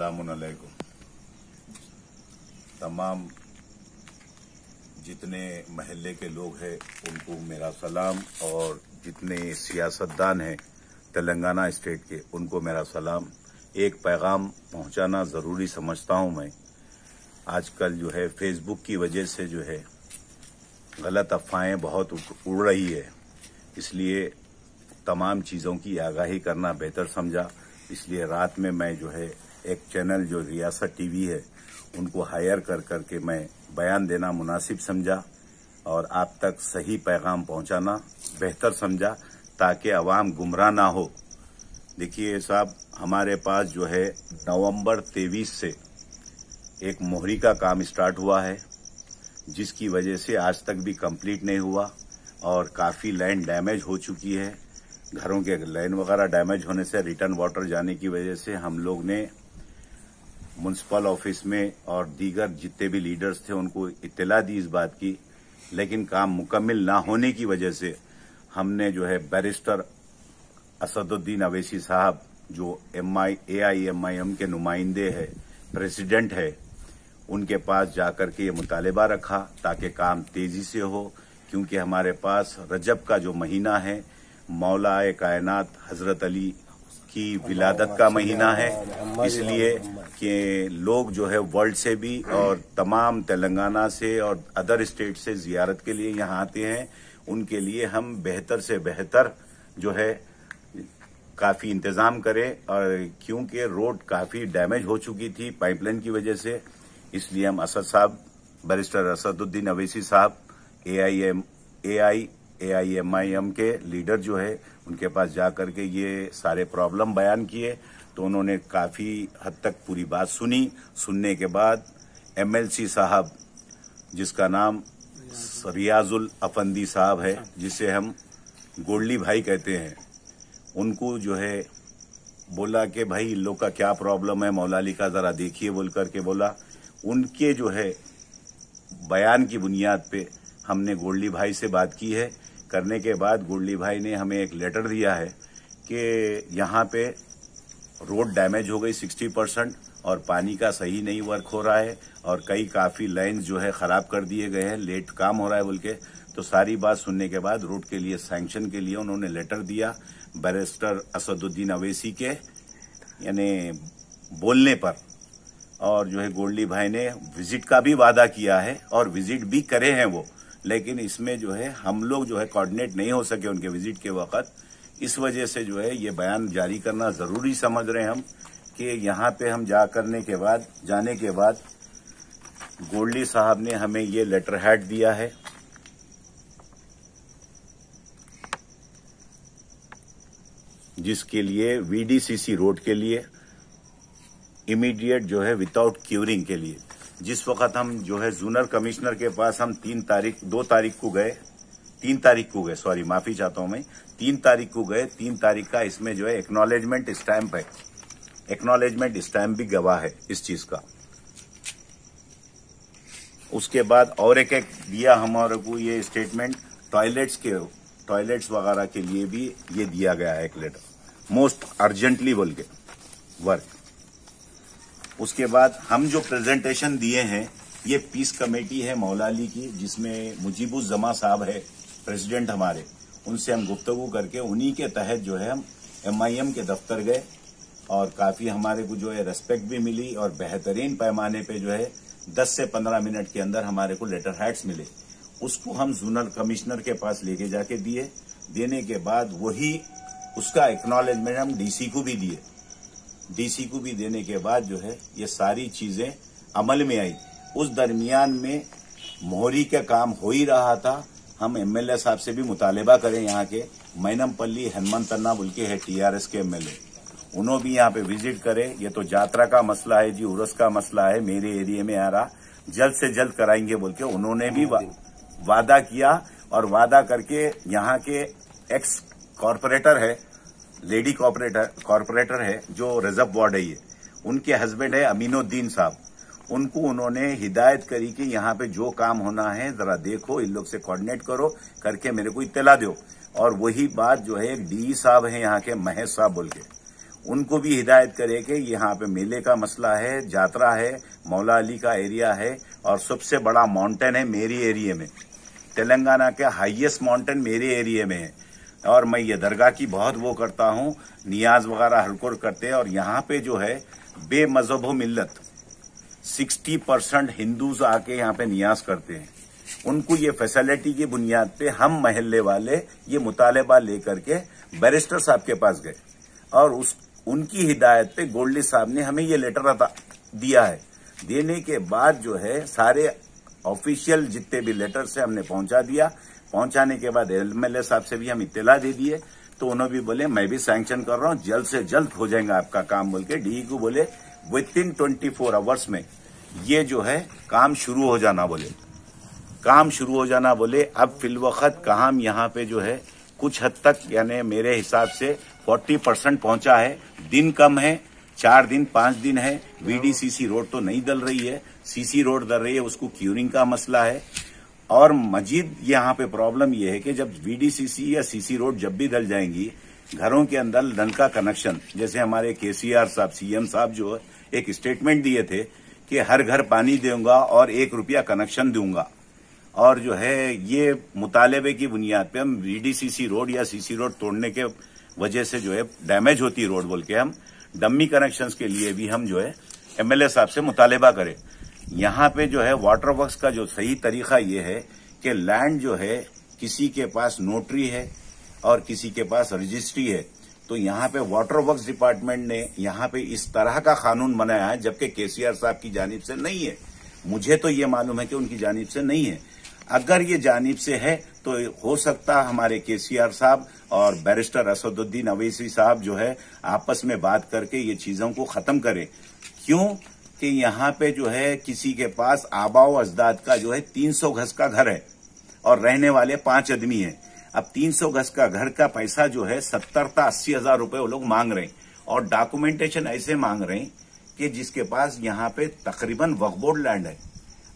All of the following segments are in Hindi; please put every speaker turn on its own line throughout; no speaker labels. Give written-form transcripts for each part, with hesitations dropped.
अस्सलामुअलैकुम। तमाम जितने महल्ले के लोग हैं उनको मेरा सलाम, और जितने सियासतदान हैं तेलंगाना स्टेट के उनको मेरा सलाम। एक पैगाम पहुंचाना ज़रूरी समझता हूं मैं। आजकल जो है फेसबुक की वजह से जो है गलत अफवाहें बहुत उड़ रही है, इसलिए तमाम चीज़ों की आगाही करना बेहतर समझा। इसलिए रात में मैं जो है एक चैनल जो रियासत टीवी है उनको हायर करके मैं बयान देना मुनासिब समझा और आप तक सही पैगाम पहुंचाना बेहतर समझा, ताकि अवाम गुमराह ना हो। देखिए साहब, हमारे पास जो है नवंबर 23 से एक मोहरी का काम स्टार्ट हुआ है, जिसकी वजह से आज तक भी कंप्लीट नहीं हुआ और काफ़ी लैंड डैमेज हो चुकी है। घरों के लाइन वगैरह डैमेज होने से, रिटर्न वाटर जाने की वजह से हम लोग ने म्युनिसिपल ऑफिस में और दीगर जितने भी लीडर्स थे उनको इत्तला दी इस बात की, लेकिन काम मुकम्मल ना होने की वजह से हमने जो है बैरिस्टर असदुद्दीन अवैसी साहब जो AIMIM के नुमाइंदे है, प्रेसिडेंट है, उनके पास जाकर के ये मुतालबा रखा ताकि काम तेजी से हो। क्योंकि हमारे पास रजब का जो महीना है मौलाए कायनात हजरत अली की विलादत का महीना है, इसलिए कि लोग जो है वर्ल्ड से भी और तमाम तेलंगाना से और अदर स्टेट से जियारत के लिए यहाँ आते हैं। उनके लिए हम बेहतर से बेहतर जो है काफ़ी इंतज़ाम करें, और क्योंकि रोड काफ़ी डैमेज हो चुकी थी पाइपलाइन की वजह से, इसलिए हम असद साहब, बैरिस्टर असदुद्दीन अवैसी साहब, AIMIM के लीडर जो है उनके पास जाकर के ये सारे प्रॉब्लम बयान किए, तो उन्होंने काफ़ी हद तक पूरी बात सुनी। सुनने के बाद MLC साहब, जिसका नाम रियाजुल अफंदी साहब है, जिसे हम गोल्डी भाई कहते हैं, उनको जो है बोला कि भाई इन लोग का क्या प्रॉब्लम है, मौलाली का ज़रा देखिए बोल करके बोला। उनके जो है बयान की बुनियाद पे हमने गोल्डी भाई से बात की है। करने के बाद गोल्डी भाई ने हमें एक लेटर दिया है कि यहाँ पे रोड डैमेज हो गई 60% और पानी का सही नहीं वर्क हो रहा है, और कई काफ़ी लाइन्स जो है ख़राब कर दिए गए हैं, लेट काम हो रहा है बोल के। तो सारी बात सुनने के बाद रोड के लिए सैंक्शन के लिए उन्होंने लेटर दिया बैरिस्टर असदुद्दीन अवैसी के यानी बोलने पर, और जो है गोल्डी भाई ने विजिट का भी वादा किया है और विजिट भी करे हैं वो, लेकिन इसमें जो है हम लोग जो है कोऑर्डिनेट नहीं हो सके उनके विजिट के वक्त। इस वजह से जो है ये बयान जारी करना ज़रूरी समझ रहे हैं हम कि यहाँ पे हम जाने के बाद गोल्डी साहब ने हमें ये लेटर हेड दिया है, जिसके लिए VDCC रोड के लिए इमीडिएट जो है विदाउट क्यूरिंग के लिए, जिस वक्त हम जो है जोनल कमिश्नर के पास हम 3 तारीख को गए। 3 तारीख का इसमें जो है एक्नॉलेजमेंट स्टैंप है, एक्नॉलेजमेंट स्टैंप भी गवाह है इस चीज का। उसके बाद और एक दिया हमारे को ये स्टेटमेंट, टॉयलेट्स वगैरह के लिए भी ये दिया गया है एक लेटर, मोस्ट अर्जेंटली बोल के वर्क। उसके बाद हम जो प्रेजेंटेशन दिए हैं, ये पीस कमेटी है मौलाली की, जिसमें मुजीबुज़्ज़मा साहब है प्रेसिडेंट हमारे, उनसे हम गुफ्तगू करके उन्हीं के तहत जो है हम MIM के दफ्तर गए, और काफ़ी हमारे को जो है रेस्पेक्ट भी मिली, और बेहतरीन पैमाने पे जो है 10 से 15 मिनट के अंदर हमारे को लेटर हेड्स मिले। उसको हम जोनल कमिश्नर के पास लेके जाके दिए। देने के बाद वही उसका एक्नॉलेजमेंट हम DC को भी दिए। DC को भी देने के बाद जो है ये सारी चीजें अमल में आई। उस दरमियान में मोहरी का काम हो ही रहा था। हम MLA साहब से भी मुतालबा करें, यहाँ के मैनमपल्ली हनुमंतन्ना बोल के है TRS के MLA, उन्होंने भी यहाँ पे विजिट करें। ये तो यात्रा का मसला है जी, उर्स का मसला है, मेरे एरिया में आ रहा, जल्द से जल्द कराएंगे बोल के उन्होंने भी वादा किया। और वादा करके यहाँ के एक्स कॉर्पोरेटर है, लेडी कॉर्पोरेटर है जो रिजर्व वार्ड है, ये उनके हस्बैंड है अमीनुद्दीन साहब, उनको उन्होंने हिदायत करी कि यहाँ पे जो काम होना है जरा देखो, इन लोग से कोऑर्डिनेट करो करके मेरे को इत्तला दो। और वही बात जो है एक DE साहब है यहाँ के महेश साहब बोल के, उनको भी हिदायत करे कि यहाँ पे मेले का मसला है, जात्रा है, मौला अली का एरिया है और सबसे बड़ा माउंटेन है मेरी एरिया में। तेलंगाना के हाईएस्ट माउंटेन मेरे एरिया में है और मैं ये दरगाह की बहुत वो करता हूँ, नियाज वगैरह हरकोर करते हैं। और यहाँ पे जो है बेमज़हब मिल्लत 60% हिंदूज आके यहाँ पे नियाज करते हैं। उनको ये फैसिलिटी की बुनियाद पे हम महल्ले वाले ये मुतालबा लेकर के बैरिस्टर साहब के पास गए और उनकी हिदायत पे गोल्डी साहब ने हमें ये लेटर दिया है। देने के बाद जो है सारे ऑफिशियल जितने भी लेटर से हमने पहुंचा दिया। पहुंचाने के बाद एमएलए साहब से भी हम इत्तला दे दिए तो उन्होंने भी बोले मैं भी सैंक्शन कर रहा हूं, जल्द से जल्द हो जाएगा आपका काम बोल के डीई को बोले विदिन 24 आवर्स में ये जो है काम शुरू हो जाना बोले, काम शुरू हो जाना बोले। अब फिलवक्त काम यहाँ पे जो है कुछ हद तक यानी मेरे हिसाब से 40% पहुंचा है। दिन कम है, 4 दिन 5 दिन है। वीडीसीसी रोड तो नहीं डल रही है, सीसी रोड डल रही है, उसको क्यूरिंग का मसला है। और मजीद यहाँ पे प्रॉब्लम यह है कि जब वीडीसीसी या सीसी रोड जब भी डल जाएंगी, घरों के अंदर नल का कनेक्शन, जैसे हमारे केसीआर साहब सीएम साहब जो एक स्टेटमेंट दिए थे कि हर घर पानी दूंगा और 1 रुपया कनेक्शन दूंगा, और जो है ये मुतालबे की बुनियाद पे हम वीडीसीसी रोड या सीसी रोड तोड़ने के वजह से जो है डैमेज होती रोड बोल के हम डम्मी कनेक्शंस के लिए भी हम जो है एमएलए साहब से मुतालबा करें। यहाँ पे जो है वाटर वर्क्स का जो सही तरीका ये है कि लैंड जो है किसी के पास नोटरी है और किसी के पास रजिस्ट्री है, तो यहाँ पे वाटर वर्क्स डिपार्टमेंट ने यहाँ पे इस तरह का कानून बनाया है, जबकि केसीआर साहब की जानिब से नहीं है। मुझे तो ये मालूम है कि उनकी जानिब से नहीं है। अगर ये जानिब से है तो हो सकता है हमारे केसीआर साहब और बैरिस्टर असदुद्दीन अवैसी साहब जो है आपस में बात करके ये चीजों को खत्म करें। क्यों कि यहाँ पे जो है किसी के पास आबाओ अजदाद का जो है 300 गज का घर है और रहने वाले 5 आदमी हैं। अब 300 गज का घर का पैसा जो है 70-80 हजार रुपए वो लोग मांग रहे हैं और डॉक्यूमेंटेशन ऐसे मांग रहे हैं कि जिसके पास यहाँ पे तकरीबन वक्फ बोर्ड लैंड है।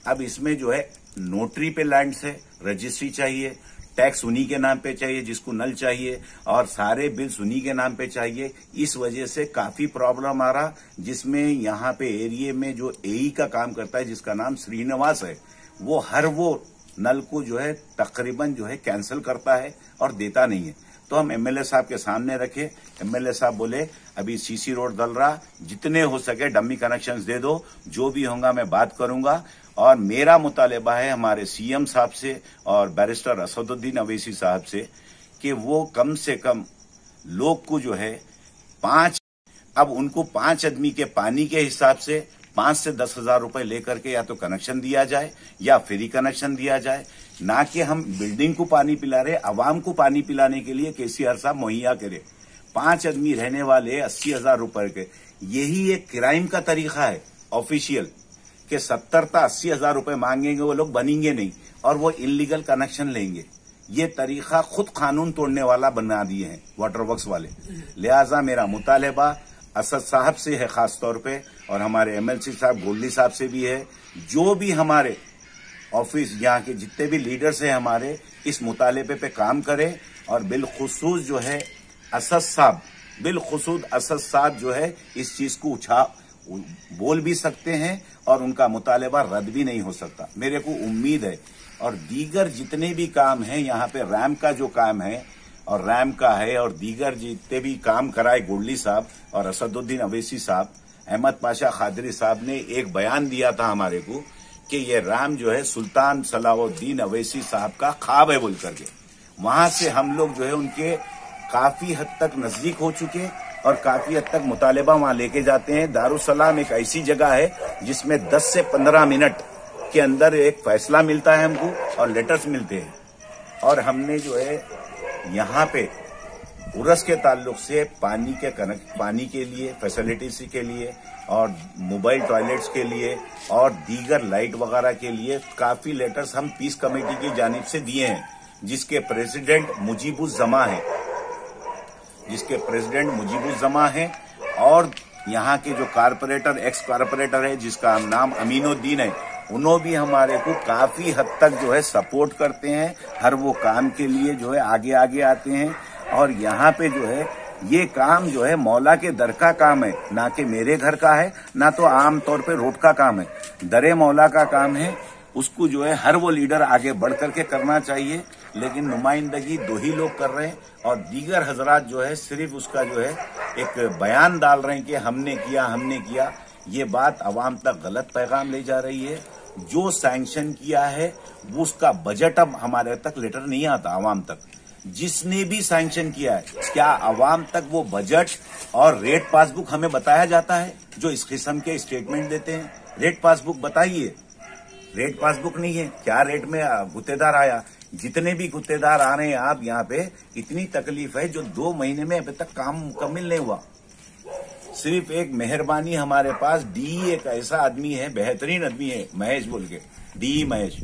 अब इसमें जो है नोटरी पे लैंड से रजिस्ट्री चाहिए, टैक्स उन्हीं के नाम पे चाहिए जिसको नल चाहिए, और सारे बिल्स उन्हीं के नाम पे चाहिए। इस वजह से काफी प्रॉब्लम आ रहा, जिसमें यहाँ पे एरिया में जो एई का काम करता है जिसका नाम श्रीनिवास है, वो हर वो नल को जो है तकरीबन जो है कैंसिल करता है और देता नहीं है। तो हम एमएलए साहब के सामने रखे, एमएलए साहब बोले अभी सीसी रोड डल रहा, जितने हो सके डम्मी कनेक्शंस दे दो, जो भी होगा मैं बात करूंगा। और मेरा मुतालबा है हमारे सीएम साहब से और बैरिस्टर असदुद्दीन अवैसी साहब से कि वो कम से कम लोग को जो है 5 आदमी के पानी के हिसाब से 5 से 10 हजार रुपए लेकर के या तो कनेक्शन दिया जाए या फ्री कनेक्शन दिया जाए, ना कि हम बिल्डिंग को पानी पिला रहे, अवाम को पानी पिलाने के लिए केसीआर साहब मुहैया करे। 5 आदमी रहने वाले 80 हजार रुपए के, यही एक क्राइम का तरीका है ऑफिशियल कि 70-80 हजार रुपए मांगेंगे वो लोग, बनेंगे नहीं और वो इलीगल कनेक्शन लेंगे। ये तरीका खुद कानून तोड़ने वाला बना दिए हैं वाटर वर्क्स वाले। लिहाजा मेरा मुतालबा असद साहब से है खास तौर पे, और हमारे एमएलसी साहब गोल्डी साहब से भी है, जो भी हमारे ऑफिस यहाँ के जितने भी लीडर्स हैं हमारे, इस मुतालबे पे काम करें। और बिलखुसूस जो है असद साहब जो है इस चीज को बोल भी सकते हैं और उनका मुतालबा रद्द भी नहीं हो सकता। मेरे को उम्मीद है, और दीगर जितने भी काम हैं यहाँ पे, रैम का जो काम है और रैम का है, और दीगर जितने भी काम कराए गोल्डी साहब और असदुद्दीन अवैसी साहब, अहमद पाशा खादरी साहब ने एक बयान दिया था हमारे को कि ये रैम जो है सुल्तान सलाउद्दीन अवैसी साहब का ख्वाब है बोल करके। वहां से हम लोग जो है उनके काफी हद तक नजदीक हो चुके और काफी हद तक मुतालबा वहां लेके जाते हैं। दारुसलाम एक ऐसी जगह है जिसमें 10 से 15 मिनट के अंदर एक फैसला मिलता है हमको और लेटर्स मिलते हैं। और हमने जो है यहाँ पे उरस के ताल्लुक से पानी के लिए फैसिलिटीज के लिए और मोबाइल टॉयलेट्स के लिए और दीगर लाइट वगैरह के लिए काफी लेटर्स हम पीस कमेटी की जानिब से दिए हैं, जिसके प्रेसिडेंट मुजीबुज़्ज़मा हैं और यहाँ के जो एक्स कारपोरेटर है जिसका नाम अमीनुद्दीन है, उन्होंने भी हमारे को काफी हद तक जो है सपोर्ट करते हैं। हर वो काम के लिए जो है आगे आते हैं। और यहाँ पे जो है ये काम जो है मौला के दर का काम है, ना कि मेरे घर का है, ना तो आम तौर पे रोड का काम है। दरे मौला का काम है, उसको जो है हर वो लीडर आगे बढ़ करके करना चाहिए, लेकिन नुमाइंदगी 2 ही लोग कर रहे हैं और दीगर हजरात जो है सिर्फ उसका जो है एक बयान डाल रहे हैं कि हमने किया। ये बात अवाम तक गलत पैगाम ले जा रही है। जो सैंक्शन किया है वो उसका बजट अब हमारे तक लेटर नहीं आता अवाम तक। जिसने भी सैंक्शन किया है, क्या अवाम तक वो बजट और रेट पासबुक हमें बताया जाता है? जो इस किस्म के स्टेटमेंट देते हैं, रेट पासबुक बताइए। रेट पासबुक नहीं है, क्या रेट में गुत्तेदार आया? जितने भी गुत्तेदार आ रहे हैं आप यहाँ पे, इतनी तकलीफ है जो 2 महीने में अभी तक काम मुकम्मिल नहीं हुआ। सिर्फ एक मेहरबानी हमारे पास डी एक ऐसा आदमी है, बेहतरीन आदमी है, महेश बोल के, डी महेश,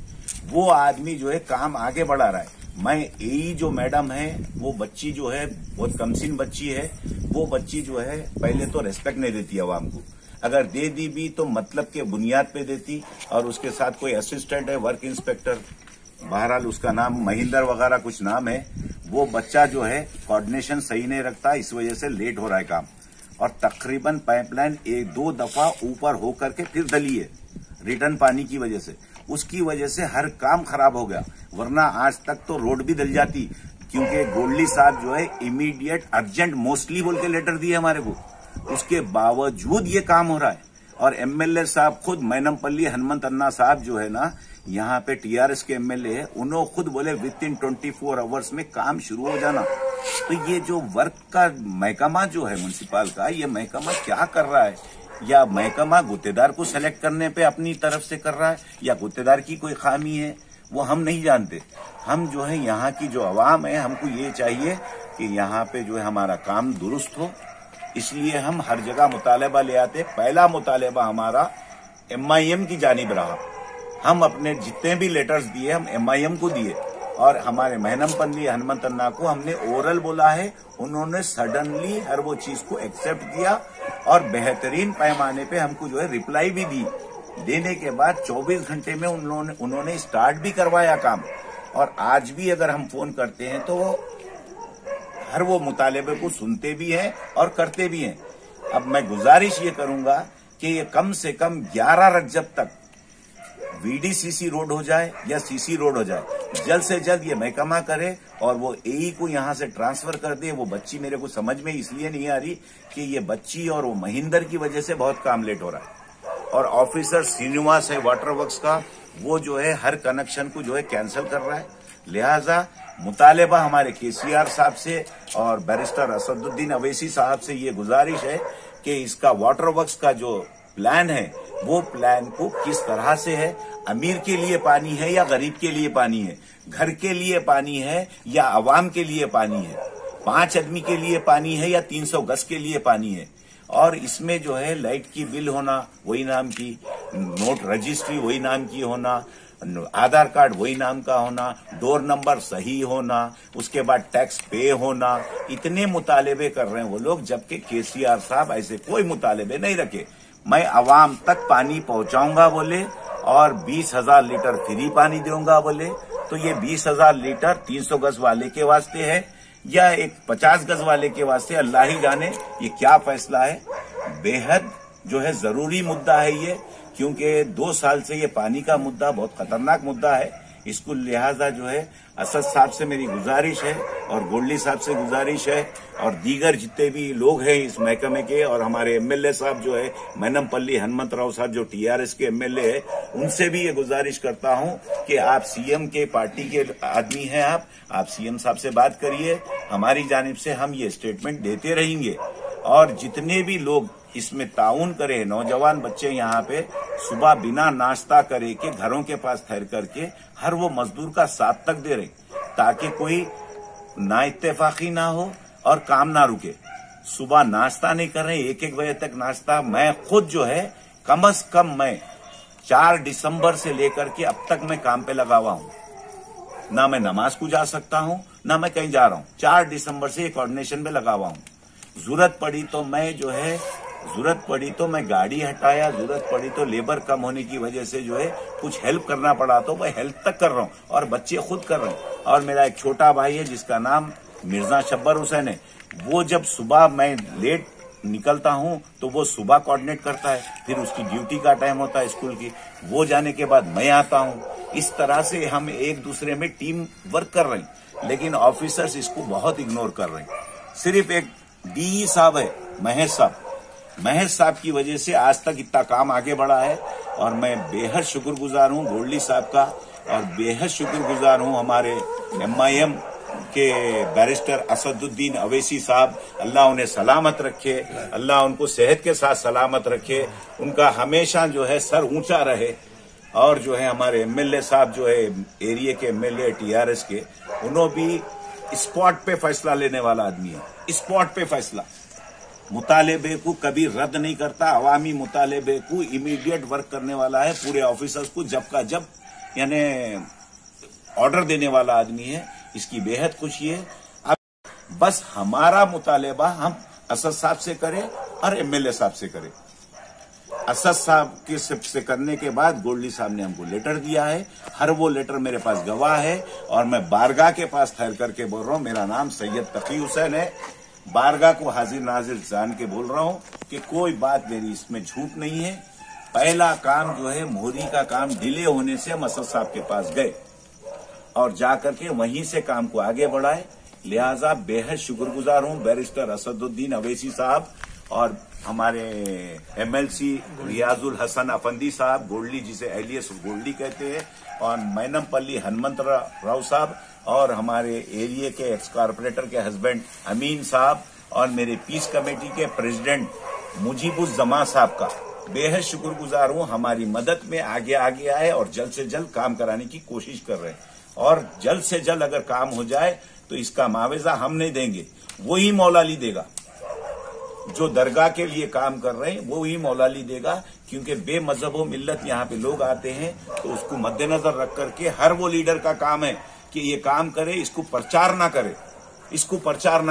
वो आदमी जो है काम आगे बढ़ा रहा है। मैं एई जो मैडम है, वो बच्ची जो है बहुत कमसीन बच्ची है। वो बच्ची जो है पहले तो रेस्पेक्ट नहीं देती आवाम को, अगर दे दी भी तो मतलब के बुनियाद पे देती। और उसके साथ कोई असिस्टेंट है, वर्क इंस्पेक्टर, बहरहाल उसका नाम महिंदर वगैरह कुछ नाम है। वो बच्चा जो है कोऑर्डिनेशन सही नहीं रखता, इस वजह से लेट हो रहा है काम। और तकरीबन पाइपलाइन 1-2 दफा ऊपर हो करके फिर दली है रिटर्न पानी की वजह से। उसकी वजह से हर काम खराब हो गया, वरना आज तक तो रोड भी दल जाती, क्योंकि गोल्डी साहब जो है इमीडिएट अर्जेंट मोस्टली बोल के लेटर दिए हमारे को। उसके बावजूद ये काम हो रहा है। और एमएलए साहब खुद मैनमपल्ली हनुमंत अन्ना साहब जो है ना, यहाँ पे टीआरएस के एमएलए है, उन्होंने खुद बोले विद इन 24 आवर्स में काम शुरू हो जाना। तो ये जो वर्क का महकमा जो है म्युनिसिपल का, ये महकमा क्या कर रहा है? या महकमा गुत्तेदार को सेलेक्ट करने पे अपनी तरफ से कर रहा है, या गुत्तेदार की कोई खामी है, वो हम नहीं जानते। हम जो है यहाँ की जो आवाम है, हमको ये चाहिए कि यहाँ पे जो है हमारा काम दुरुस्त हो, इसलिए हम हर जगह मुतालबा ले आते। पहला मुतालबा हमारा MIM की जानिब रहा। हम अपने जितने भी लेटर्स दिए हम MIM को दिए, और हमारे मैनमपल्ली हनुमंत अन्ना को हमने ओरल बोला है। उन्होंने सडनली हर वो चीज को एक्सेप्ट किया और बेहतरीन पैमाने पे हमको जो है रिप्लाई भी दी। देने के बाद 24 घंटे में उन्होंने स्टार्ट भी करवाया काम। और आज भी अगर हम फोन करते हैं तो हर वो मुतालबे को सुनते भी हैं और करते भी हैं। अब मैं गुजारिश ये करूंगा कि ये कम से कम 11 रजब तक VDCC रोड हो जाए या CC रोड हो जाए, जल्द से जल्द ये महकमा करे और वो AE को यहाँ से ट्रांसफर कर दे। वो बच्ची मेरे को समझ में इसलिए नहीं आ रही कि ये बच्ची और वो महिंदर की वजह से बहुत काम लेट हो रहा है। और ऑफिसर श्रीनिवास है वाटर वर्क्स का, वो जो है हर कनेक्शन को जो है कैंसिल कर रहा है। लिहाजा मुतालबा हमारे KCR साहब से और बैरिस्टर असदुद्दीन अवैसी साहब से ये गुजारिश है कि इसका वाटर वर्क्स का जो प्लान है, वो प्लान को किस तरह से है, अमीर के लिए पानी है या गरीब के लिए पानी है, घर के लिए पानी है या अवाम के लिए पानी है, 5 आदमी के लिए पानी है या 300 गज के लिए पानी है। और इसमें जो है लाइट की बिल होना वही नाम की, नोट रजिस्ट्री वही नाम की होना, आधार कार्ड वही नाम का होना, डोर नंबर सही होना, उसके बाद टैक्स पे होना, इतने मुतालबे कर रहे हैं वो लोग, जबकि KCR साहब ऐसे कोई मुतालबे नहीं रखे। मैं अवाम तक पानी पहुंचाऊंगा बोले और 20,000 लीटर फ्री पानी दूंगा बोले। तो ये 20,000 लीटर 300 गज वाले के वास्ते है या एक 50 गज वाले के वास्ते, अल्लाह ही जाने ये क्या फैसला है। बेहद जो है जरूरी मुद्दा है ये, क्योंकि 2 साल से ये पानी का मुद्दा बहुत खतरनाक मुद्दा है। इसको लिहाजा जो है असद साहब से मेरी गुजारिश है और गोल्डी साहब से गुजारिश है और दीगर जितने भी लोग हैं इस महकमे के, और हमारे MLA साहब जो है मैनमपल्ली हनुमंत राव साहब जो TRS के MLA है, उनसे भी ये गुजारिश करता हूं कि आप CM के पार्टी के आदमी हैं, आप CM साहब से बात करिए। हमारी जानिब से हम ये स्टेटमेंट देते रहेंगे और जितने भी लोग इसमें ताउन करे, नौजवान बच्चे यहाँ पे सुबह बिना नाश्ता करे के घरों के पास ठहर करके हर वो मजदूर का साथ तक दे रहे, ताकि कोई ना इत्तेफाकी ना हो और काम ना रुके। सुबह नाश्ता नहीं कर रहे, 1-1 बजे तक नाश्ता। मैं खुद जो है कम से कम मैं 4 दिसंबर से लेकर के अब तक मैं काम पे लगा हुआ हूँ। ना मैं नमाज को जा सकता हूँ, ना मैं कहीं जा रहा हूँ। 4 दिसंबर से कोऑर्डिनेशन पे लगा हुआ हूँ। जरूरत पड़ी तो मैं गाड़ी हटाया, जरूरत पड़ी तो लेबर कम होने की वजह से जो है कुछ हेल्प करना पड़ा तो मैं हेल्प तक कर रहा हूँ और बच्चे खुद कर रहे हैं। और मेरा एक छोटा भाई है जिसका नाम मिर्जा शब्बर हुसैन है, वो जब सुबह मैं लेट निकलता हूं तो वो सुबह कोऑर्डिनेट करता है, फिर उसकी ड्यूटी का टाइम होता है स्कूल की, वो जाने के बाद मैं आता हूं। इस तरह से हम एक दूसरे में टीम वर्क कर रहे हैं, लेकिन ऑफिसर्स इसको बहुत इग्नोर कर रहे हैं। सिर्फ एक डीई साहब है, महेश साहब की वजह से आज तक इतना काम आगे बढ़ा है, और मैं बेहद शुक्रगुजार हूं गोल्डी साहब का, और बेहद शुक्रगुजार हूं हमारे MIM के बैरिस्टर असदुद्दीन अवैसी साहब। अल्लाह उन्हें सलामत रखे, अल्लाह उनको सेहत के साथ सलामत रखे, उनका हमेशा जो है सर ऊंचा रहे। और जो है हमारे MLA साहब जो है एरिया के MLA TRS के, उन्होंने भी स्पॉट पे फैसला लेने वाला आदमी है, स्पॉट पे फैसला, मुतालेबे को कभी रद्द नहीं करता, अवामी मुतालेबे को इमीडिएट वर्क करने वाला है, पूरे ऑफिसर्स को जब का जब यानी ऑर्डर देने वाला आदमी है। इसकी बेहद खुशी है। अब बस हमारा मुतालेबा हम असद साहब से करें और MLA साहब से करें। असद साहब के से करने के बाद गोल्डी साहब ने हमको लेटर दिया है, हर वो लेटर मेरे पास गवाह है, और मैं बारगाह के पास ठहर करके बोल रहा हूं, मेरा नाम सैयद तकी हुसैन है, बारगाह को हाजिर नाजिर जान के बोल रहा हूं कि कोई बात मेरी इसमें झूठ नहीं है। पहला काम जो है मोहरी का काम डिले होने से हम असद साहब के पास गए और जाकर के वहीं से काम को आगे बढ़ाए। लिहाजा बेहद शुक्रगुजार हूं बैरिस्टर असदुद्दीन अवैसी साहब और हमारे MLC रियाजुल हसन अफंदी साहब, गोल्डी जिसे एलियस गोल्डी कहते हैं, और मैनमपल्ली हनुमंत राव साहब, और हमारे एरिया के एक्स कारपोरेटर के हस्बैंड अमीन साहब, और मेरे पीस कमेटी के प्रेसिडेंट मुजीबुज्जमा साहब का बेहद शुक्रगुजार हूं। हमारी मदद में आगे आए और जल्द से जल्द काम कराने की कोशिश कर रहे हैं, और जल्द से जल्द अगर काम हो जाए तो इसका मुआवजा हम नहीं देंगे, वही मौलाली देगा। जो दरगाह के लिए काम कर रहे हैं वो ही मौलाली देगा, क्योंकि बेमजहब मिल्लत यहाँ पे लोग आते हैं, तो उसको मद्देनजर रख करके हर वो लीडर का काम है कि ये काम करे, इसको प्रचार ना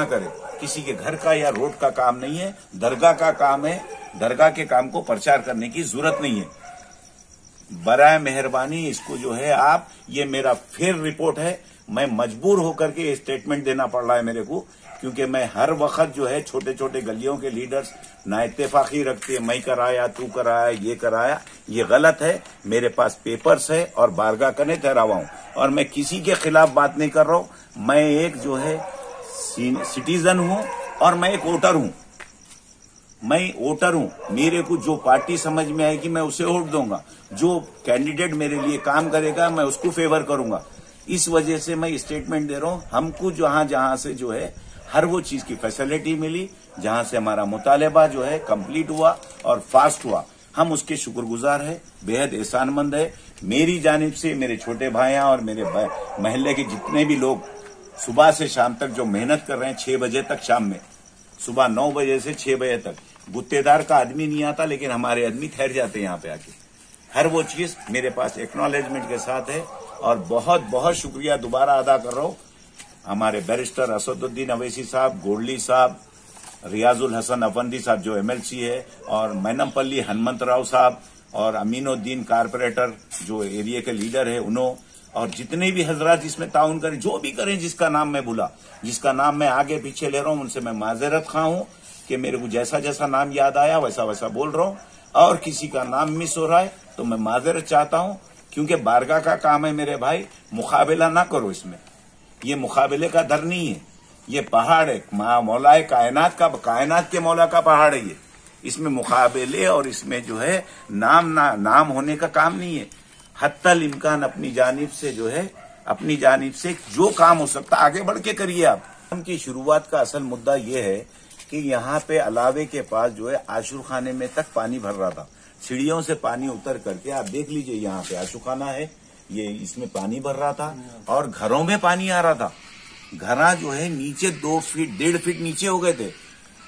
करे, किसी के घर का या रोड का काम नहीं है, दरगाह का काम है। दरगाह के काम को प्रचार करने की जरूरत नहीं है। बराए मेहरबानी इसको जो है आप, ये मेरा फिर रिपोर्ट है, मैं मजबूर होकर के ये स्टेटमेंट देना पड़ रहा है मेरे को, क्योंकि मैं हर वक्त जो है छोटे छोटे गलियों के लीडर्स ना इत्तेफाकी रखते हैं, मैं कराया, तू कराया, ये कराया, ये गलत है। मेरे पास पेपर्स है और बारगाह करने ठहरावा हूं, और मैं किसी के खिलाफ बात नहीं कर रहा हूं। मैं एक जो है सिटीजन हूं और मैं एक वोटर हूं। मेरे को जो पार्टी समझ में आएगी मैं उसे वोट दूंगा, जो कैंडिडेट मेरे लिए काम करेगा मैं उसको फेवर करूंगा। इस वजह से मैं स्टेटमेंट दे रहा हूं। हमको जहां से जो है हर वो चीज की फैसिलिटी मिली, जहां से हमारा मुतालेबा जो है कंप्लीट हुआ और फास्ट हुआ, हम उसके शुक्रगुजार है, बेहद एहसानमंद है। मेरी जानिब से मेरे छोटे भाइयां और मेरे महल्ले के जितने भी लोग सुबह से शाम तक जो मेहनत कर रहे हैं, 6 बजे तक शाम में, सुबह 9 बजे से 6 बजे तक, गुत्तेदार का आदमी नहीं आता, लेकिन हमारे आदमी ठहर जाते हैं यहाँ पे आके। हर वो चीज मेरे पास एक्नॉलेजमेंट के साथ है, और बहुत बहुत शुक्रिया दोबारा अदा कर रहा हूं हमारे बैरिस्टर असदुद्दीन अवैसी साहब, गोल्डी साहब, रियाजुल हसन अफंदी साहब जो MLC है, और मैनमपल्ली हनुमंत राव साहब, और अमीनुद्दीन कारपोरेटर जो एरिया के लीडर है उन्होंने, और जितने भी हजरात इसमें ताउन करें, जो भी करें, जिसका नाम मैं भूला, जिसका नाम मैं आगे पीछे ले रहा हूं, उनसे मैं माजरत खा हूं कि मेरे को जैसा जैसा नाम याद आया वैसा वैसा बोल रहा हूं, और किसी का नाम मिस हो रहा है तो मैं माजरत चाहता हूं, क्योंकि बारगाह का काम है मेरे भाई। मुकाबला ना करो इसमें, ये मुकाबले का दर नहीं है, ये पहाड़ है, मौला कायनात के मौला का पहाड़ है ये। इसमें मुकाबले और इसमें जो है नाम होने का काम नहीं है। हत्तल इम्कान अपनी जानिब से जो काम हो सकता आगे बढ़ के करिए आप। उनकी शुरुआत का असल मुद्दा ये है कि यहाँ पे अलावे के पास जो है आशुर खाने में तक पानी भर रहा था, सीढ़ियों से पानी उतर करके, आप देख लीजिए यहाँ पे आशुर खाना है, ये इसमें पानी भर रहा था, और घरों में पानी आ रहा था। घरा जो है नीचे 2 फीट 1.5 फीट नीचे हो गए थे।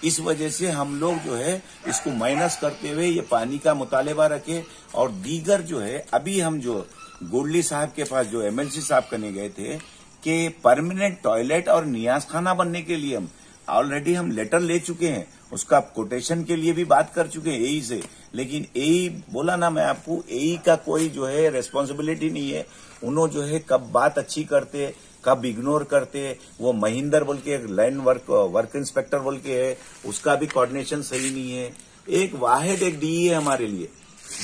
इस वजह से हम लोग जो है इसको माइनस करते हुए ये पानी का मुतालेबा रखे, और दीगर जो है अभी हम जो गोल्डी साहब के पास जो MLC साहब करने गए थे कि परमानेंट टॉयलेट और नियाज खाना बनने के लिए ऑलरेडी हम लेटर ले चुके हैं, उसका कोटेशन के लिए भी बात कर चुके हैं AE से, लेकिन AE बोला ना मैं आपको, AE का कोई जो है रेस्पॉन्सिबिलिटी नहीं है। उन्होंने जो है कब बात अच्छी करते, कब इग्नोर करते। वो महेंद्र बोल के एक लाइन वर्क इंस्पेक्टर बोल के है, उसका भी कोऑर्डिनेशन सही नहीं है। एक वाहिद एक डीई है हमारे लिए,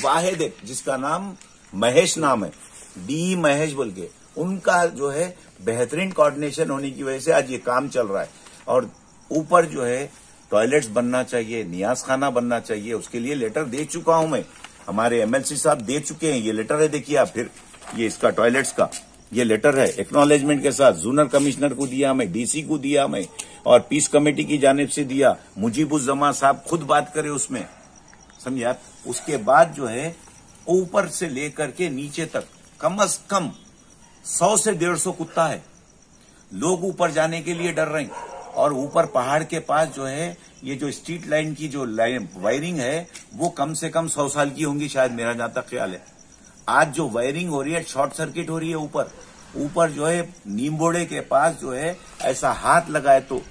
वाहिद एक, जिसका नाम महेश नाम है, डीई महेश बोल के, उनका जो है बेहतरीन कोऑर्डिनेशन होने की वजह से आज ये काम चल रहा है। और ऊपर जो है टॉयलेट्स बनना चाहिए, नियाज खाना बनना चाहिए, उसके लिए लेटर दे चुका हूं मैं, हमारे एमएलसी साहब दे चुके हैं। ये लेटर है, देखिए आप, फिर ये इसका टॉयलेट्स का ये लेटर है एक्नॉलेजमेंट के साथ। जूनर कमिश्नर को दिया मैं, डीसी को दिया मैं, और पीस कमेटी की जानिब से दिया। मुजीबुज्जमा साहब खुद बात करे उसमें, समझे आप। उसके बाद जो है ऊपर से लेकर के नीचे तक कम से कम 100 से 150 कुत्ता है। लोग ऊपर जाने के लिए डर रहे हैं। और ऊपर पहाड़ के पास जो है ये जो स्ट्रीट लाइन की जो लाइन वायरिंग है वो कम से कम 100 साल की होंगी शायद, मेरा जहां तक ख्याल है। आज जो वायरिंग हो रही है, शॉर्ट सर्किट हो रही है ऊपर जो है नीमबोड़े के पास जो है, ऐसा हाथ लगाए तो,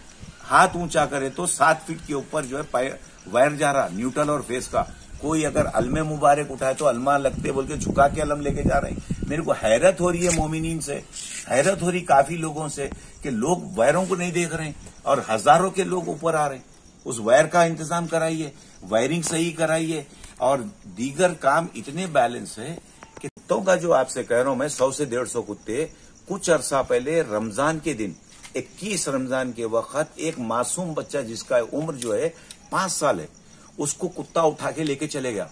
हाथ ऊंचा करे तो 7 फीट के ऊपर जो है वायर जा रहा, न्यूट्रल और फेस का। कोई अगर अलमे मुबारक उठाए तो अलमा लगते बोल के झुका के अलम लेके जा रहे हैं। मेरे को हैरत हो रही है मोमिनीन से, हैरत हो रही काफी लोगों से कि लोग वायरों को नहीं देख रहे हैं और हजारों के लोग ऊपर आ रहे हैं। उस वायर का इंतजाम कराइए, वायरिंग सही कराइए, और दीगर काम इतने बैलेंस है कि कुत्तों का जो आपसे कह रहा हूं मैं, 100 से 150 कुत्ते। कुछ अरसा पहले रमजान के दिन, 21 रमजान के वक्त, एक मासूम बच्चा जिसका उम्र जो है 5 साल है, उसको कुत्ता उठा के लेके चले गया।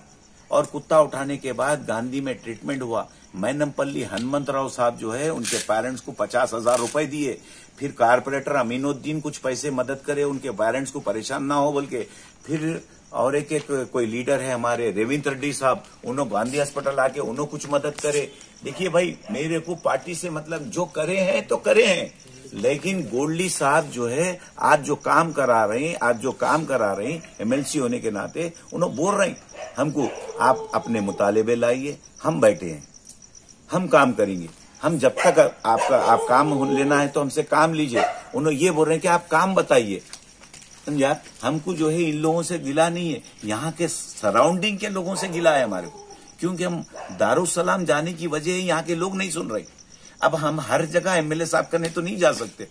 और कुत्ता उठाने के बाद गांधी में ट्रीटमेंट हुआ। मैनमपल्ली हनुमंतराव साहब जो है, उनके पेरेंट्स को 50,000 रुपए दिए। फिर कारपोरेटर अमीनुद्दीन कुछ पैसे मदद करे, उनके पेरेंट्स को परेशान ना हो बोल के। फिर और एक कोई लीडर है हमारे रेविंद्र रेड्डी साहब, उन्होंने गांधी अस्पताल आके उन्होंने कुछ मदद करे। देखिए भाई, मेरे को पार्टी से मतलब, जो करे हैं तो करे हैं, लेकिन गोल्डी साहब जो है आज जो काम करा रहे हैं एमएलसी होने के नाते, उन्होंने बोल रहे हैं हमको, आप अपने मुतालिबे लाइए, हम बैठे हैं, हम काम करेंगे। हम जब तक आप काम लेना है तो हमसे काम लीजिए। उन्होंने ये बोल रहे हैं कि आप काम बताइए, समझा। हमको जो है इन लोगों से गिला नहीं है, यहाँ के सराउंडिंग के लोगों से गिला है हमारे को, क्योंकि हम दारुसलाम जाने की वजह यहाँ के लोग नहीं सुन रहे। अब हम हर जगह एमएलए साहब करने तो नहीं जा सकते।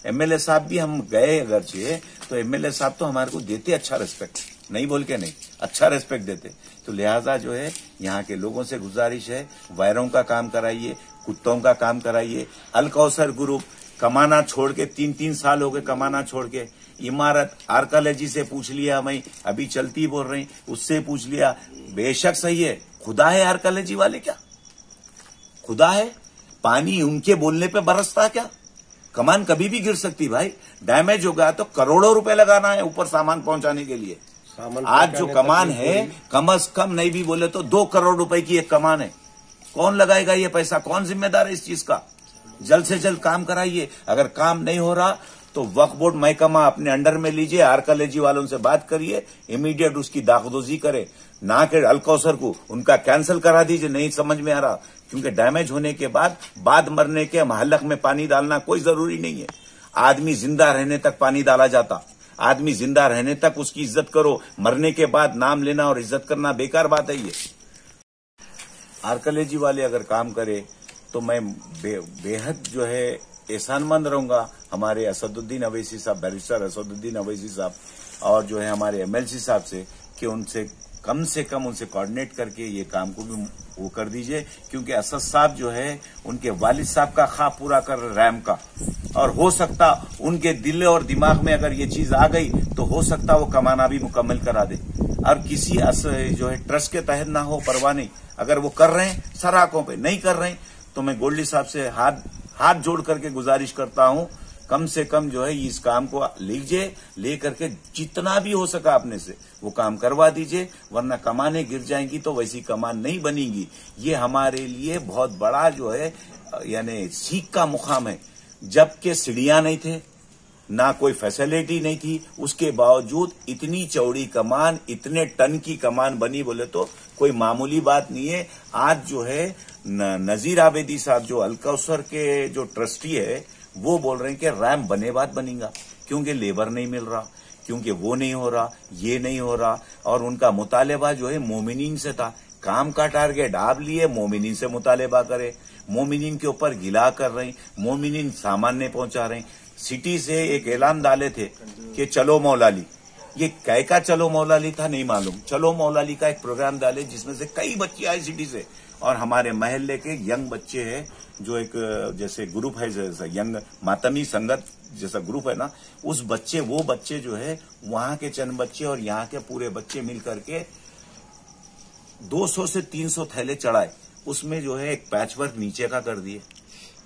एमएलए साहब भी हम गए अगरचे, तो एमएलए साहब तो हमारे को देते अच्छा रिस्पेक्ट, नहीं बोल के नहीं, अच्छा रिस्पेक्ट देते। तो लिहाजा जो है यहाँ के लोगों से गुजारिश है, वायरों का काम कराइए, कुत्तों का काम कराइए। अल कौसर ग्रुप कमाना छोड़ के 3-3 साल हो गए कमाना छोड़ के। इमारत आर्कोलॉजी से पूछ लिया, मैं अभी चलती बोल रही, उससे पूछ लिया, बेशक सही है। खुदा है आर्कोलॉजी वाले क्या? खुदा है? पानी उनके बोलने पे बरसता क्या? कमान कभी भी गिर सकती भाई, डैमेज हो गया तो करोड़ों रुपए लगाना है ऊपर सामान पहुंचाने के लिए। आज जो कमान है, कम से कम नहीं भी बोले तो 2 करोड़ रुपए की एक कमान है। कौन लगाएगा ये पैसा? कौन जिम्मेदार है इस चीज का? जल्द से जल्द काम कराइए। अगर काम नहीं हो रहा तो वक्फ बोर्ड महकमा अपने अंडर में लीजिए, आर्कोलॉजी वालों से बात करिए, इमीडिएट उसकी दाखदोजी करे। ना के अलकौसर को उनका कैंसिल करा दीजिए, नहीं समझ में आ रहा, क्योंकि डैमेज होने के बाद मरने के महल्लक में पानी डालना कोई जरूरी नहीं है। आदमी जिंदा रहने तक पानी डाला जाता, आदमी जिंदा रहने तक उसकी इज्जत करो, मरने के बाद नाम लेना और इज्जत करना बेकार बात है। ये आर्कोलॉजी वाले अगर काम करे तो मैं बेहद जो है एहसानमंद रहूंगा हमारे असदुद्दीन अवैसी साहब, बैरिस्टर असदुद्दीन अवैसी साहब, और जो है हमारे एमएलसी साहब से, कि उनसे कम से कम उनसे कोऑर्डिनेट करके ये काम को भी वो कर दीजिए। क्योंकि असद साहब जो है उनके वालिद साहब का ख्वाब पूरा कर रैम का, और हो सकता उनके दिल और दिमाग में अगर ये चीज आ गई तो हो सकता वो कमाना भी मुकम्मल करा दे। और किसी जो है ट्रस्ट के तहत ना हो, परवाह नहीं। अगर वो कर रहे हैं सराखों पे, नहीं कर रहे हैं तो मैं गोल्डी साहब से हाथ जोड़ करके गुजारिश करता हूं, कम से कम जो है इस काम को लीजिए, लेकर के जितना भी हो सका अपने से वो काम करवा दीजिए, वरना कमाने गिर जाएंगी तो वैसी कमान नहीं बनेगी। ये हमारे लिए बहुत बड़ा जो है यानी सीख का मुकाम है। जबकि सीढ़ियां नहीं थे, ना कोई फैसिलिटी नहीं थी, उसके बावजूद इतनी चौड़ी कमान, इतने टन की कमान बनी बोले तो कोई मामूली बात नहीं है। आज जो है नजीर आबेदी साहब जो अलकौसर के जो ट्रस्टी है वो बोल रहे हैं कि रैम बने बाद बनेगा, क्योंकि लेबर नहीं मिल रहा, क्योंकि वो नहीं हो रहा, ये नहीं हो रहा। और उनका मुतालबा जो है मोमिनीन से था, काम का टारगेट आप लिए, मोमिनीन से मुतालिबा करें, मोमिनीन के ऊपर गिला कर रहे हैं, मोमिनीन सामान नहीं पहुंचा रहे हैं। सिटी से एक ऐलान डाले थे कि चलो मौलाली, ये कै का चलो मौलाली था नहीं मालूम, चलो मौलाली का एक प्रोग्राम डाले जिसमें से कई बच्चे आए सिटी से, और हमारे महल्ले के यंग बच्चे हैं, जो एक जैसे ग्रुप है, जैसा यंग मातमी संगत जैसा ग्रुप है ना, उस बच्चे, वो बच्चे जो है वहां के चंद बच्चे और यहाँ के पूरे बच्चे मिल करके 200 से 300 थैले चढ़ाए। उसमें जो है एक पैचवर्क नीचे का कर दिए,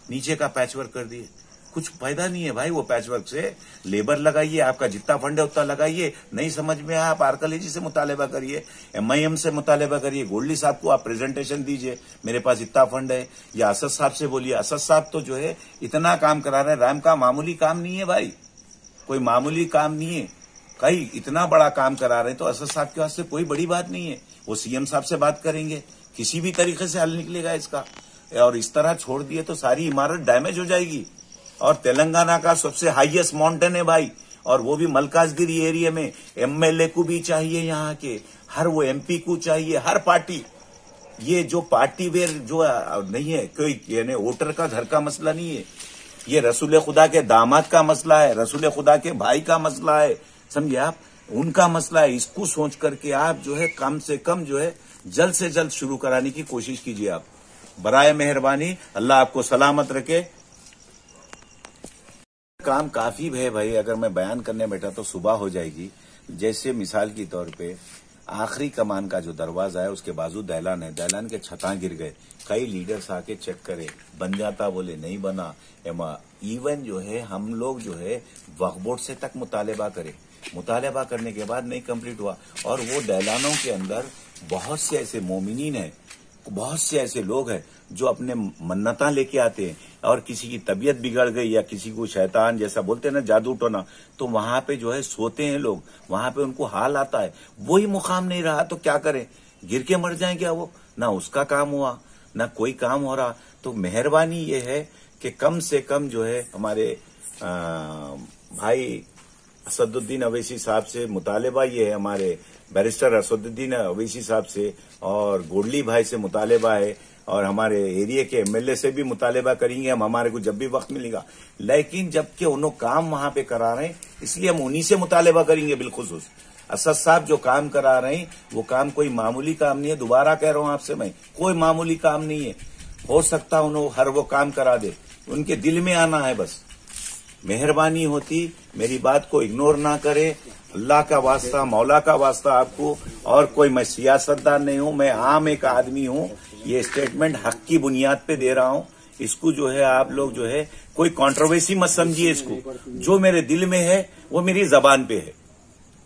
नीचे का पैचवर्क कर दिए। कुछ फायदा नहीं है भाई वो पैचवर्क से। लेबर लगाइए, आपका जितना फंड है उतना लगाइए। नहीं समझ में आया आप आरकली जी से मुतालिबा करिए, MIM से मुतालिबा करिए, गोल्डी साहब को आप प्रेजेंटेशन दीजिए, मेरे पास इतना फंड है, या असद साहब से बोलिए। असद साहब तो जो है इतना काम करा रहे हैं, रैम का मामूली काम नहीं है भाई, कोई मामूली काम नहीं है, कई इतना बड़ा काम करा रहे हैं। तो असद साहब के वास्ते कोई बड़ी बात नहीं है, वो CM साहब से बात करेंगे, किसी भी तरीके से हल निकलेगा इसका। और इस तरह छोड़ दिए तो सारी इमारत डैमेज हो जाएगी। और तेलंगाना का सबसे हाईएस्ट माउंटेन है भाई, और वो भी मलकाजगिरी एरिया में। MLA को भी चाहिए, यहाँ के हर वो MP को चाहिए, हर पार्टी। ये जो पार्टी वेयर जो नहीं है, कोई यानी वोटर का घर का मसला नहीं है, ये रसूल खुदा के दामाद का मसला है, रसूल खुदा के भाई का मसला है, समझे आप, उनका मसला है। इसको सोच करके आप जो है कम से कम जो है जल्द से जल्द शुरू कराने की कोशिश कीजिए आप, बराए मेहरबानी। अल्लाह आपको सलामत रखे। काम काफी है भाई, अगर मैं बयान करने बैठा तो सुबह हो जाएगी। जैसे मिसाल के तौर पे आखिरी कमान का जो दरवाजा है उसके बाजू दैलान है, दैलान के छता गिर गए, कई लीडर्स आके चेक करे, बन जाता बोले नहीं बना। इवन जो है हम लोग जो है वक्फ बोर्ड से तक मुतालिबा करे, मुतालिबा करने के बाद नहीं कंप्लीट हुआ। और वो दैलानों के अंदर बहुत से ऐसे मोमिनीन हैं, बहुत से ऐसे लोग हैं जो अपने मन्नता लेके आते हैं, और किसी की तबीयत बिगड़ गई या किसी को शैतान जैसा बोलते हैं ना, जादू टोना, तो वहां पे जो है सोते हैं लोग, वहां पे उनको हाल आता है। वही मुकाम नहीं रहा तो क्या करें, गिर के मर जाए क्या वो? ना उसका काम हुआ ना कोई काम हो रहा। तो मेहरबानी ये है कि कम से कम जो है हमारे भाई असदुद्दीन अवैसी साहब से मुतालिबा ये है, हमारे बैरिस्टर असदुद्दीन अवैसी साहब से और गोडली भाई से मुतालिबा है, और हमारे एरिया के MLA से भी मुतालिबा करेंगे हम, हमारे को जब भी वक्त मिलेगा। लेकिन जबकि उन्होंने काम वहां पे करा रहे हैं, इसलिए हम उन्हीं से मुतालिबा करेंगे बिलखुसूस। असद साहब जो काम करा रहे हैं वो काम कोई मामूली काम नहीं है, दोबारा कह रहा हूं आपसे मैं, कोई मामूली काम नहीं है। हो सकता उन्होंने हर वो काम करा दे, उनके दिल में आना है बस। मेहरबानी होती मेरी बात को इग्नोर ना करे, अल्लाह का वास्ता, मौला का वास्ता आपको। और कोई मैं सियासतदान नहीं हूं, मैं आम एक आदमी हूं। ये स्टेटमेंट हक की बुनियाद पे दे रहा हूं। इसको जो है आप लोग जो है कोई कंट्रोवर्सी मत समझिए इसको। जो मेरे दिल में है वो मेरी जबान पे है,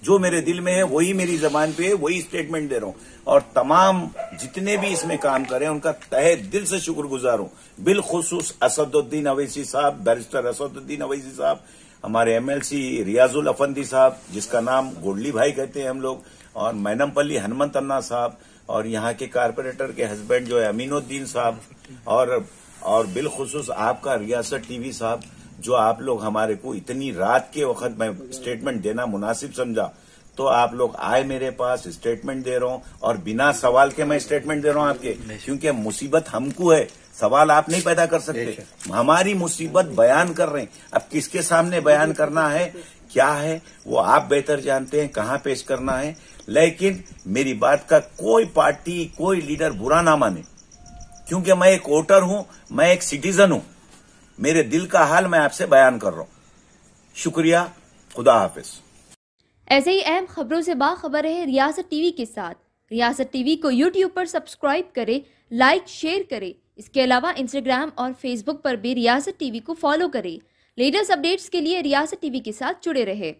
जो मेरे दिल में है वही मेरी जबान पे है, वही स्टेटमेंट दे रहा हूं। और तमाम जितने भी इसमें काम करें उनका तहे दिल से शुक्रगुजार हूं, बिलखुसूस असदुद्दीन अवैसी साहब, बैरिस्टर असदुद्दीन अवैसी साहब, हमारे MLC रियाजुल अफंदी साहब जिसका नाम गोडली भाई कहते हैं हम लोग, और मैनमपल्ली हनुमंत अन्ना साहब, और यहाँ के कारपोरेटर के हस्बैंड जो है अमीनुद्दीन साहब, और बिलखुसूस आपका रियासत TV साहब, जो आप लोग हमारे को इतनी रात के वक्त में स्टेटमेंट देना मुनासिब समझा, तो आप लोग आए मेरे पास, स्टेटमेंट दे रहा हूं, और बिना सवाल के मैं स्टेटमेंट दे रहा हूं आपके, क्योंकि मुसीबत हमको है, सवाल आप नहीं पैदा कर सकते। हमारी मुसीबत बयान कर रहे हैं। अब किसके सामने बयान करना है, क्या है, वो आप बेहतर जानते हैं, कहां पेश करना है। लेकिन मेरी बात का कोई पार्टी, कोई लीडर बुरा ना माने, क्योंकि मैं एक वोटर हूं, मैं एक सिटीजन हूं। मेरे दिल का हाल मैं आपसे बयान कर रहा हूं। शुक्रिया, खुदा हाफिज।
ऐसे ही अहम खबरों से बाखबर रहे रियासत TV के साथ। रियासत TV को YouTube पर सब्सक्राइब करें, लाइक शेयर करें। इसके अलावा Instagram और Facebook पर भी रियासत TV को फॉलो करें। लेटेस्ट अपडेट्स के लिए रियासत TV के साथ जुड़े रहे।